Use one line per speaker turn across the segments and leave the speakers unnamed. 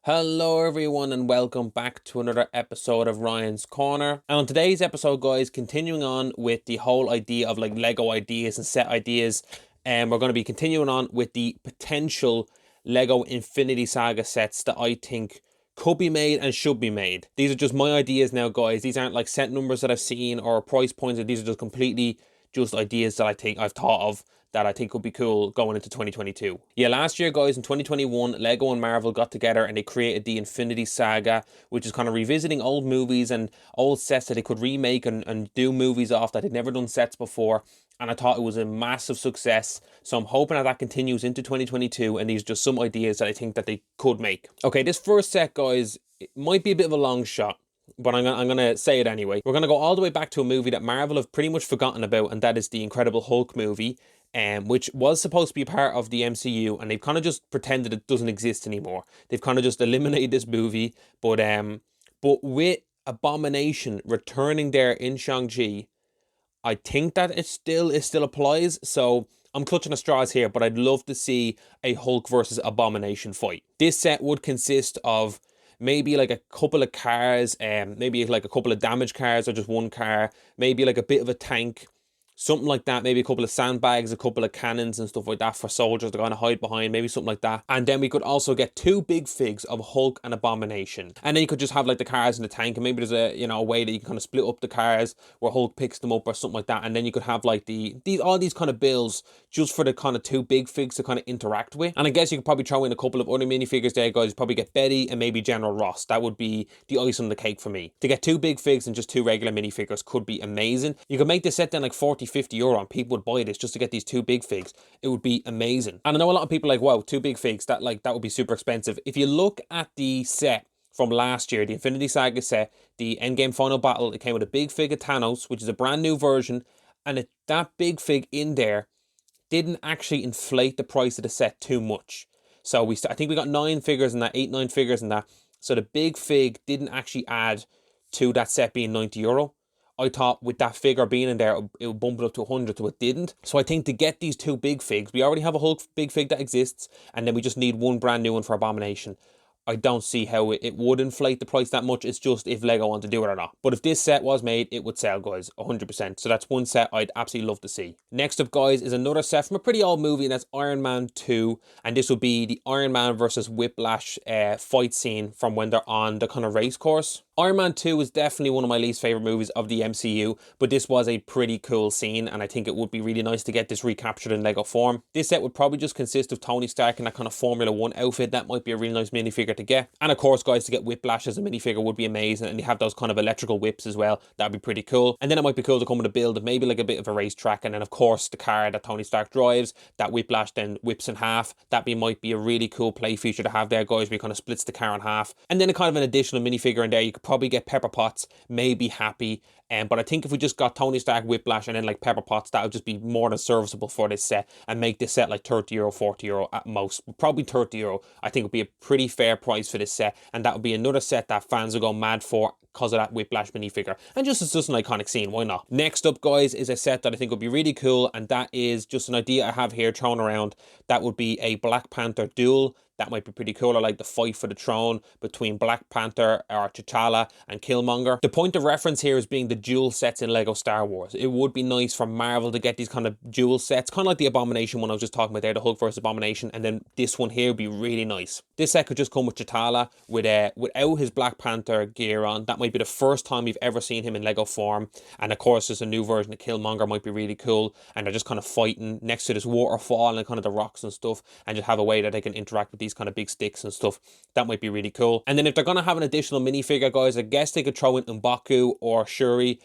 Hello everyone and welcome back to another episode of Ryan's Corner. And on today's episode, guys, continuing on with the whole idea of like Lego ideas and set ideas, and we're going to be continuing on with the potential Lego Infinity Saga sets that I think could be made and should be made. These are just my ideas now, guys. These aren't like set numbers that I've seen or price points. These are just completely just ideas that I think I've thought of that I think could be cool going into 2022. Yeah, last year, guys, in 2021, Lego and Marvel got together and they created the Infinity Saga, which is kind of revisiting old movies and old sets that they could remake and do movies off that they'd never done sets before. And I thought it was a massive success. So I'm hoping that that continues into 2022. And these are just some ideas that I think that they could make. Okay, this first set, guys, it might be a bit of a long shot, but I'm gonna say it anyway. We're gonna go all the way back to a movie that Marvel have pretty much forgotten about, and that is the Incredible Hulk movie, which was supposed to be part of the MCU, and they've kind of just pretended it doesn't exist anymore. They've kind of just eliminated this movie, but with Abomination returning there in Shang-Chi, I think that it still applies. So I'm clutching at straws here, but I'd love to see a Hulk versus Abomination fight. This set would consist of maybe like a couple of cars, maybe like a couple of damaged cars or just one car, maybe like a bit of a tank, something like that, maybe a couple of sandbags, a couple of cannons and stuff like that for soldiers to kind of hide behind, maybe something like that. And then we could also get two big figs of Hulk and Abomination. And then you could just have like the cars in the tank, and maybe there's a way that you can kind of split up the cars where Hulk picks them up or something like that. And then you could have like all these kind of bills just for the kind of two big figs to kind of interact with. And I guess you could probably throw in a couple of other minifigures there, guys. Probably get Betty and maybe General Ross. That would be the icing on the cake for me. To get two big figs and just two regular minifigures could be amazing. You could make this set then like 40-50 euro and people would buy this just to get these two big figs. It would be amazing. And I know a lot of people are like, wow, two big figs, that would be super expensive. If you look at the set from last year, the Infinity Saga set, the Endgame Final Battle, it came with a big fig of Thanos, which is a brand new version, and that big fig in there didn't actually inflate the price of the set too much. So I think we got 9 figures in that, 8-9 figures in that. So the big fig didn't actually add to that set being 90 euro. I thought with that figure being in there, it would bump it up to 100, so it didn't. So I think to get these two big figs, we already have a Hulk big fig that exists, and then we just need one brand new one for Abomination. I don't see how it would inflate the price that much. It's just if Lego want to do it or not. But if this set was made, it would sell, guys, 100%. So that's one set I'd absolutely love to see. Next up, guys, is another set from a pretty old movie, and that's Iron Man 2. And this will be the Iron Man versus Whiplash fight scene from when they're on the kind of race course. Iron Man 2 is definitely one of my least favorite movies of the MCU, but this was a pretty cool scene, and I think it would be really nice to get this recaptured in Lego form. This set would probably just consist of Tony Stark in that kind of Formula 1 outfit. That might be a really nice minifigure to get. And of course, guys, to get Whiplash as a minifigure would be amazing, and you have those kind of electrical whips as well. That'd be pretty cool. And then it might be cool to come with a build of maybe like a bit of a racetrack, and then of course the car that Tony Stark drives, that Whiplash then whips in half. Might be a really cool play feature to have there, guys, where he kind of splits the car in half. And then a kind of an additional minifigure in there, you could probably get Pepper Potts, maybe Happy. But I think if we just got Tony Stark, Whiplash, and then like Pepper Potts, that would just be more than serviceable for this set and make this set like 30 euro, 40 euro at most. Probably 30 euro. I think would be a pretty fair price for this set, and that would be another set that fans will go mad for because of that Whiplash minifigure. And just as just an iconic scene, why not? Next up, guys, is a set that I think would be really cool, and that is just an idea I have here thrown around. That would be a Black Panther duel. That might be pretty cool. I like the fight for the throne between Black Panther or T'Challa and Killmonger. The point of reference here is being the dual sets in Lego Star Wars. It would be nice for Marvel to get these kind of dual sets, kind of like the Abomination one I was just talking about there, the Hulk versus Abomination, and then this one here would be really nice. This set could just come with T'Challa without his Black Panther gear on. That might be the first time you've ever seen him in Lego form. And of course, there's a new version of Killmonger, might be really cool. And they're just kind of fighting next to this waterfall and kind of the rocks and stuff, and just have a way that they can interact with these kind of big sticks and stuff. That might be really cool. And then if they're going to have an additional minifigure, guys, I guess they could throw in M'Baku or Shuri,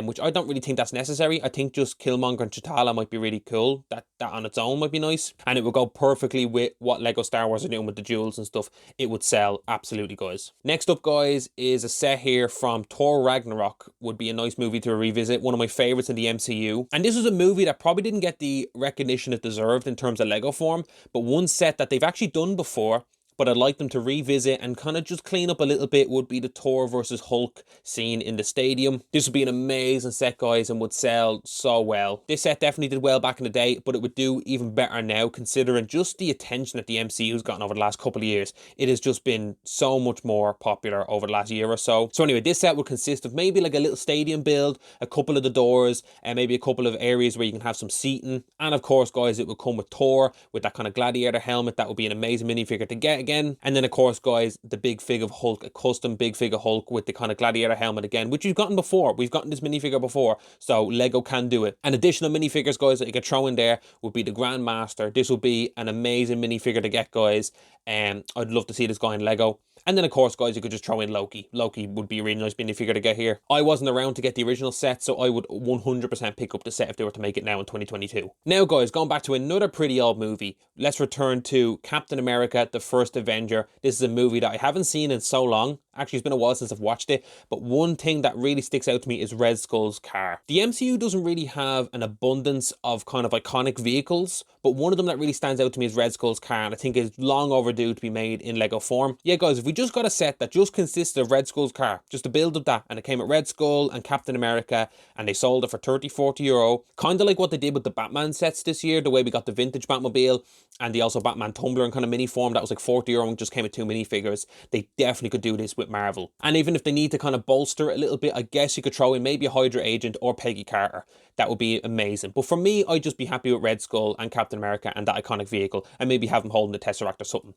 which I don't really think that's necessary. I think just Killmonger and T'Challa might be really cool. That on its own might be nice. And it would go perfectly with what Lego Star Wars are doing with the jewels and stuff. It would sell, absolutely, guys. Next up, guys, is a set here from Thor Ragnarok. Would be a nice movie to revisit. One of my favorites in the MCU. And this was a movie that probably didn't get the recognition it deserved in terms of Lego form, but one set that they've actually done before, but I'd like them to revisit and kind of just clean up a little bit would be the Thor versus Hulk scene in the stadium. This would be an amazing set, guys, and would sell so well. This set definitely did well back in the day, but it would do even better now, considering just the attention that the MCU's gotten over the last couple of years. It has just been so much more popular over the last year or so. So anyway, this set would consist of maybe like a little stadium build, a couple of the doors, and maybe a couple of areas where you can have some seating. And of course, guys, it would come with Thor with that kind of gladiator helmet. That would be an amazing minifigure to get again. And then of course, guys, the big fig of Hulk, a custom big fig of Hulk with the kind of gladiator helmet again, which we've gotten before. We've gotten this minifigure before, so Lego can do it. And additional minifigures, guys, that you could throw in there would be the Grandmaster. This would be an amazing minifigure to get, guys. I'd love to see this guy in Lego. And then, of course, guys, you could just throw in Loki. Loki would be a really nice minifigure to get here. I wasn't around to get the original set, so I would 100% pick up the set if they were to make it now in 2022. Now, guys, going back to another pretty old movie, let's return to Captain America, the First Avenger. This is a movie that I haven't seen in so long. Actually, it's been a while since I've watched it, but one thing that really sticks out to me is Red Skull's car. The MCU doesn't really have an abundance of kind of iconic vehicles, but one of them that really stands out to me is Red Skull's car, and I think is long overdue to be made in Lego form. Yeah, guys, if we just got a set that just consisted of Red Skull's car, just a build of that, and it came with Red Skull and Captain America, and they sold it for 30-40 euro, kind of like what they did with the Batman sets this year, the way we got the vintage Batmobile, and the also Batman Tumbler in kind of mini form, that was like 40 euro and just came with 2 minifigures. They definitely could do this with Marvel. And even if they need to kind of bolster it a little bit, I guess you could throw in maybe a Hydra agent or Peggy Carter. That would be amazing. But for me, I'd just be happy with Red Skull and Captain America and that iconic vehicle, and maybe have them holding the Tesseract or something.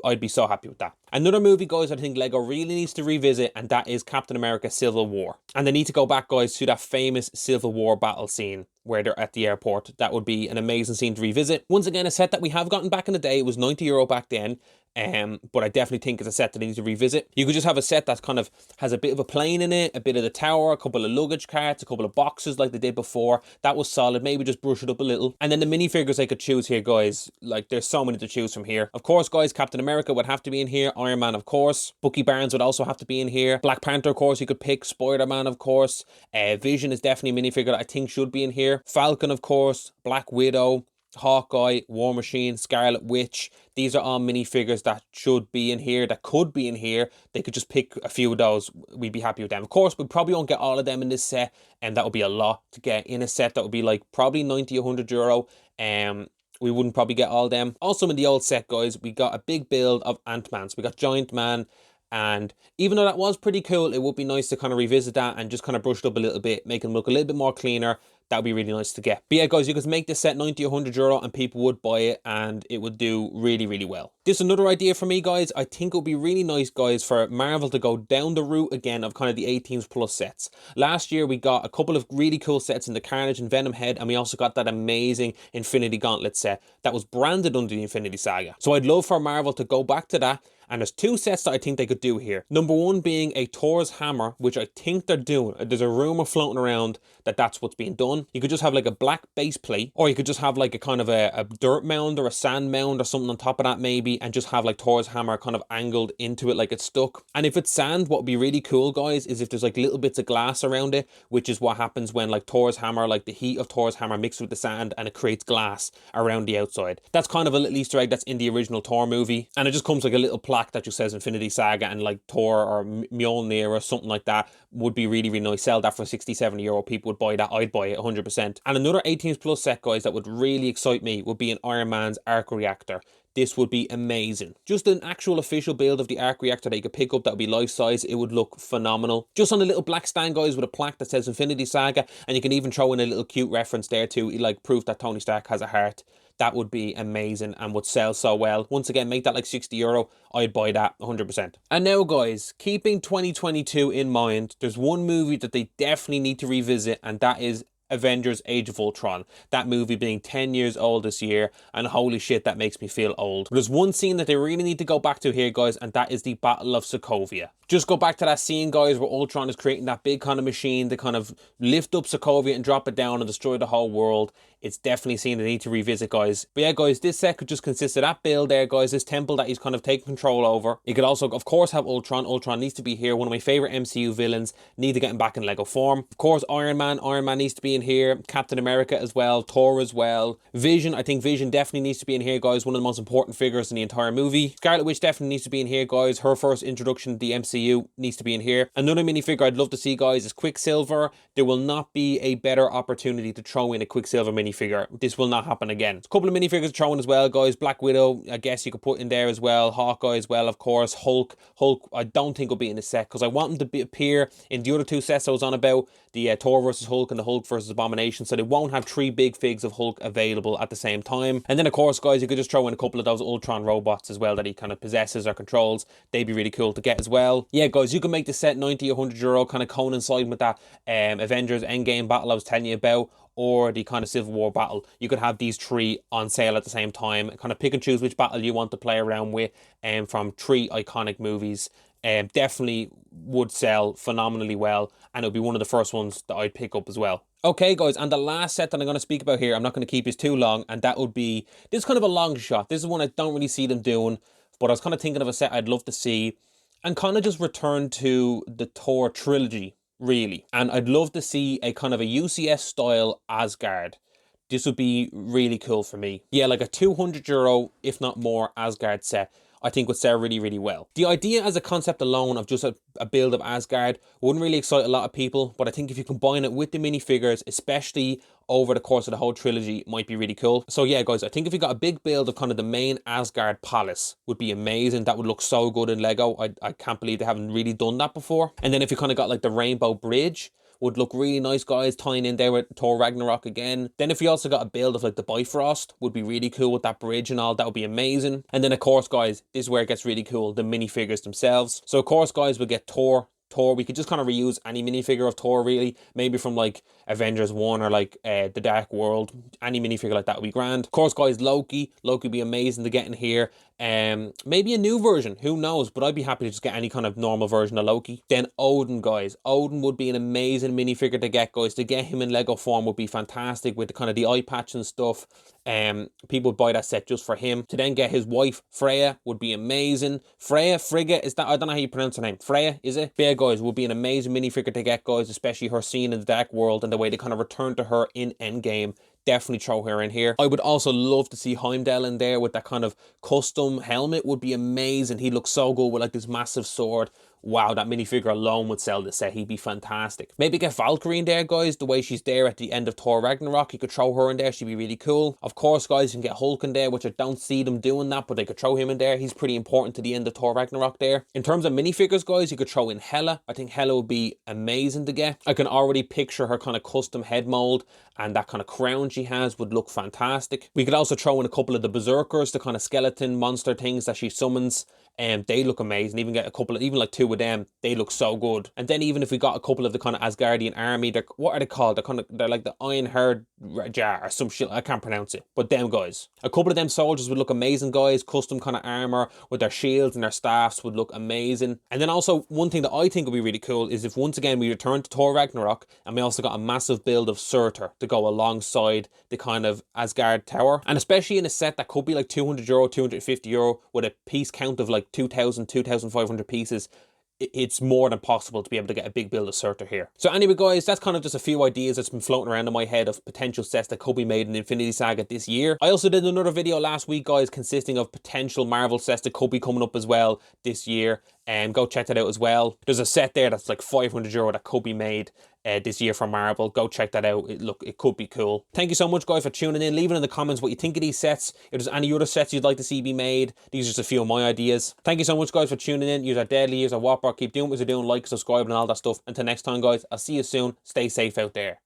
I'd be so happy with that. Another movie, guys, I think Lego really needs to revisit, and that is Captain America Civil War. And they need to go back, guys, to that famous Civil War battle scene where they're at the airport. That would be an amazing scene to revisit. Once again, a set that we have gotten back in the day. It was 90 euro back then. But I definitely think it's a set that they need to revisit. You could just have a set that kind of has a bit of a plane in it, a bit of the tower, a couple of luggage carts, a couple of boxes like they did before. That was solid. Maybe just brush it up a little. And then the minifigures I could choose here, guys. Like, there's so many to choose from here. Of course, guys, Captain America would have to be in here. Iron Man, of course. Bucky Barnes would also have to be in here. Black Panther, of course, you could pick. Spider-Man, of course. Vision is definitely a minifigure that I think should be in here. Falcon, of course. Black Widow. Hawkeye, War Machine, Scarlet Witch. These are all minifigures that should be in here, that could be in here. They could just pick a few of those. We'd be happy with them. Of course, we probably won't get all of them in this set, and that would be a lot to get in a set. That would be like probably 90, 100 euro. We wouldn't probably get all of them. Also in the old set, guys, we got a big build of Ant-Man. So we got Giant Man, and even though that was pretty cool, it would be nice to kind of revisit that and just kind of brush it up a little bit, make them look a little bit more cleaner. That would be really nice to get. But yeah, guys, you could make this set 90 or 100 euro and people would buy it and it would do really, really well. This is another idea for me, guys. I think it would be really nice, guys, for Marvel to go down the route again of kind of the 18s plus sets. Last year, we got a couple of really cool sets in the Carnage and Venom head, and we also got that amazing Infinity Gauntlet set that was branded under the Infinity Saga. So I'd love for Marvel to go back to that. And there's 2 sets that I think they could do here. Number 1 being a Thor's hammer, which I think they're doing. There's a rumor floating around that that's what's being done. You could just have like a black base plate, or you could just have like a kind of a dirt mound or a sand mound or something on top of that maybe, and just have like Thor's hammer kind of angled into it like it's stuck. And if it's sand, what would be really cool, guys, is if there's like little bits of glass around it, which is what happens when like Thor's hammer, like the heat of Thor's hammer mixed with the sand, and it creates glass around the outside. That's kind of a little Easter egg that's in the original Thor movie, and it just comes like a little plaque that just says Infinity Saga, and like Thor or Mjolnir or something like that would be really, really nice. Sell that for 60-70 euro. People would buy that. I'd buy it 100%. And another 18s plus set, guys, that would really excite me would be an Iron Man's arc reactor. This would be amazing. Just an actual official build of the arc reactor that you could pick up that would be life size. It would look phenomenal. Just on a little black stand, guys, with a plaque that says Infinity Saga, and you can even throw in a little cute reference there to like proof that Tony Stark has a heart. That would be amazing and would sell so well. Once again, make that like 60 euro. I'd buy that 100%. And now, guys, keeping 2022 in mind, there's one movie that they definitely need to revisit, and that is Avengers Age of Ultron. That movie being 10 years old this year, and holy shit, that makes me feel old. But there's one scene that they really need to go back to here, guys, and that is the Battle of Sokovia. Just go back to that scene, guys, where Ultron is creating that big kind of machine to kind of lift up Sokovia and drop it down and destroy the whole world. it's definitely seen the need to revisit, guys. But yeah, guys, this set could just consist of that build there, guys, this temple that he's kind of taking control over. You could also, of course, have Ultron. Ultron needs to be here. One of my favorite MCU villains. Need to get him back in Lego form. Of course, Iron Man. Iron Man needs to be in here. Captain America as well. Thor as well. Vision. I think Vision definitely needs to be in here, guys. One of the most important figures in the entire movie. Scarlet Witch definitely needs to be in here, guys. Her first introduction to the MCU needs to be in here. Another minifigure I'd love to see, guys, is Quicksilver. There will not be a better opportunity to throw in a Quicksilver minifigure. This will not happen again. A couple of minifigures to throw in as well, guys. Black Widow, I guess you could put in there as well. Hawkeye as well, of course. Hulk, I don't think will be in the set because I want him to appear in the other two sets I was on about, the Thor versus Hulk and the Hulk versus Abomination, so they won't have 3 big figs of Hulk available at the same time. And then, of course, guys, you could just throw in a couple of those Ultron robots as well that he kind of possesses or controls. They'd be really cool to get as well. Yeah, guys, you can make the set 90 or 100 euro, kind of coinciding with that Avengers Endgame battle I was telling you about, or the kind of Civil War battle. You could have these 3 on sale at the same time, kind of pick and choose which battle you want to play around with, from 3 iconic movies. Definitely would sell phenomenally well, and it'll be one of the first ones that I'd pick up as well. Okay, guys, and the last set that I'm going to speak about here, I'm not going to keep this too long, and that would be, this is kind of a long shot. This is one I don't really see them doing, but I was kind of thinking of a set I'd love to see, and kind of just return to the Thor trilogy, really. And I'd love to see a kind of a UCS style Asgard. This would be really cool for me. Yeah, like a 200 euro, if not more, Asgard set, I think would sell really, really well. The idea as a concept alone of just a build of Asgard wouldn't really excite a lot of people, but I think if you combine it with the minifigures, especially over the course of the whole trilogy, it might be really cool. So yeah, guys, I think if you got a big build of kind of the main Asgard palace, would be amazing. That would look so good in Lego. I can't believe they haven't really done that before. And then if you kind of got like the Rainbow Bridge, would look really nice, guys, tying in there with Thor Ragnarok again. Then if you also got a build of like the Bifrost, would be really cool with that bridge and all, that would be amazing. And then of course, guys, this is where it gets really cool, the minifigures themselves. So of course, guys, we'll get Thor. We could just kind of reuse any minifigure of Thor, really. Maybe from like Avengers 1 or like The Dark World. Any minifigure like that would be grand. Of course, guys, Loki would be amazing to get in here. Maybe a new version, who knows, but I'd be happy to just get any kind of normal version of Loki. Then Odin, guys. Odin would be an amazing minifigure to get, guys. To get him in Lego form would be fantastic with the kind of the eye patch and stuff. People would buy that set just for him. To then get his wife, Freya, would be amazing. Frigga, is that, I don't know how you pronounce her name. Freya, is it? Freya, guys, would be an amazing minifigure to get, guys, especially her scene in the Dark World and the way they kind of return to her in Endgame. Definitely throw her in here. I would also love to see Heimdall in there with that kind of custom helmet. Would be amazing. He looks so good with like this massive sword. Wow, that minifigure alone would sell the set. He'd be fantastic. Maybe get Valkyrie in there, guys, the way she's there at the end of Thor Ragnarok. You could throw her in there. She'd be really cool. Of course, guys, you can get Hulk in there, which I don't see them doing that, but they could throw him in there. He's pretty important to the end of Thor Ragnarok there. In terms of minifigures, guys, you could throw in Hela. I think Hela would be amazing to get. I can already picture her kind of custom head mold, and that kind of crown she has would look fantastic. We could also throw in a couple of the Berserkers, the kind of skeleton monster things that she summons. They look amazing. Even get a couple of, even like 2 of them, they look so good. And then even if we got a couple of the kind of Asgardian army, what are they called? They're like the Ironheart Jar or some shit. I can't pronounce it. But them guys, a couple of them soldiers would look amazing, guys. Custom kind of armor with their shields and their staffs would look amazing. And then also one thing that I think would be really cool is if once again we return to Thor Ragnarok and we also got a massive build of Surtur to go alongside the kind of Asgard tower. And especially in a set that could be like 200 euro, 250 euro with a piece count of like 2,000, 2,500 pieces. It's more than possible to be able to get a big build of Surtur here. So anyway, guys, that's kind of just a few ideas that's been floating around in my head of potential sets that could be made in Infinity Saga this year. I also did another video last week, guys, consisting of potential Marvel sets that could be coming up as well this year. And go check that out as well. There's a set there that's like 500 euro that could be made this year from Marvel. Go check that out. It could be cool. Thank you so much, guys, for tuning in. Leave it in the comments what you think of these sets. If there's any other sets you'd like to see be made. These are just a few of my ideas. Thank you so much, guys, for tuning in. You're deadly, you're Whopper. Keep doing what you're doing, like, subscribe, and all that stuff. Until next time, guys, I'll see you soon. Stay safe out there.